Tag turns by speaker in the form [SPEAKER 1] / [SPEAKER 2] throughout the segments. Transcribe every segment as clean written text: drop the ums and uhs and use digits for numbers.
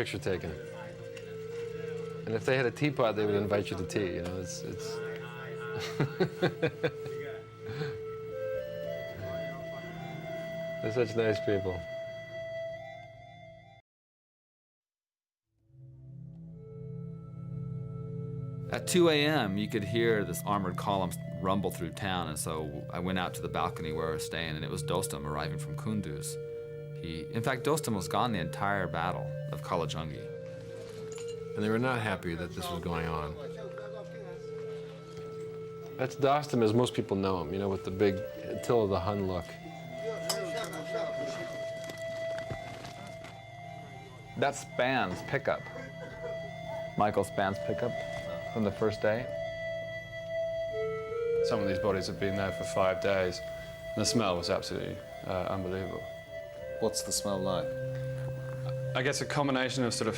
[SPEAKER 1] Picture taken. And if they had a teapot, they would invite you to tea, you know, it's... They're such nice people.
[SPEAKER 2] At 2 a.m., you could hear this armored column rumble through town, and so I went out to the balcony where I was staying, and it was Dustom arriving from Kunduz. In fact, Dustom was gone the entire battle of Kalajungi.
[SPEAKER 1] And they were not happy that this was going on. That's Dustom as most people know him, you know, with the big Attila the Hun look.
[SPEAKER 2] That's Span's pickup. Michael Span's pickup from the first day.
[SPEAKER 3] Some of these bodies have been there for 5 days. And the smell was absolutely unbelievable.
[SPEAKER 4] What's the smell like?
[SPEAKER 3] I guess a combination of sort of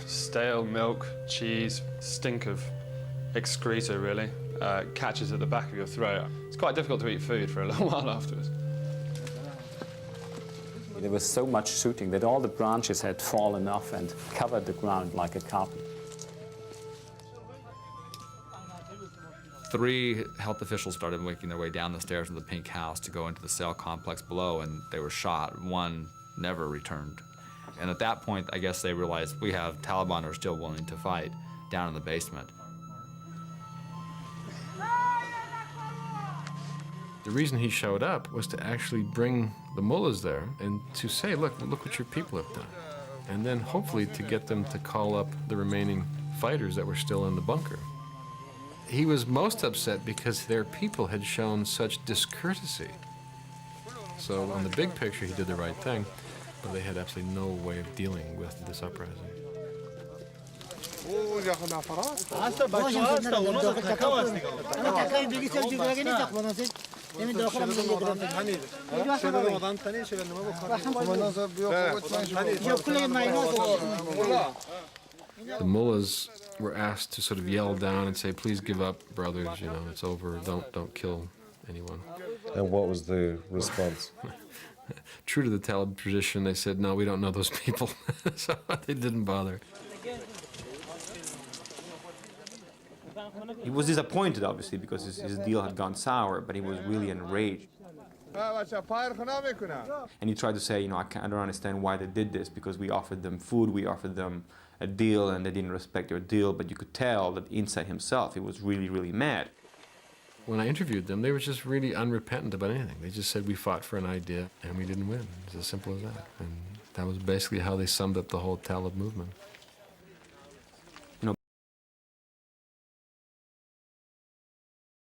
[SPEAKER 3] stale milk, cheese, stink of excreta, really. Catches at the back of your throat. It's quite difficult to eat food for a little while afterwards.
[SPEAKER 5] There was so much shooting that all the branches had fallen off and covered the ground like a carpet.
[SPEAKER 2] 3 health officials started making their way down the stairs of the Pink House to go into the cell complex below, and they were shot. 1 never returned. And at that point, I guess they realized we have Taliban who are still willing to fight down in the basement.
[SPEAKER 1] The reason he showed up was to actually bring the mullahs there and to say, look what your people have done. And then hopefully to get them to call up the remaining fighters that were still in the bunker. He was most upset because their people had shown such discourtesy. So on the big picture, he did the right thing, but they had absolutely no way of dealing with this uprising. The mullahs were asked to sort of yell down and say, please give up, brothers, you know, it's over, don't kill anyone.
[SPEAKER 4] And what was the response?
[SPEAKER 1] True to the Talib tradition, they said, no, we don't know those people, so they didn't bother.
[SPEAKER 6] He was disappointed, obviously, because his deal had gone sour, but he was really enraged. And he tried to say, you know, I don't understand why they did this, because we offered them food, we offered them a deal, and they didn't respect their deal, but you could tell that inside himself, he was really, really mad.
[SPEAKER 1] When I interviewed them, they were just really unrepentant about anything. They just said, we fought for an idea, and we didn't win. It's as simple as that. And that was basically how they summed up the whole Talib movement.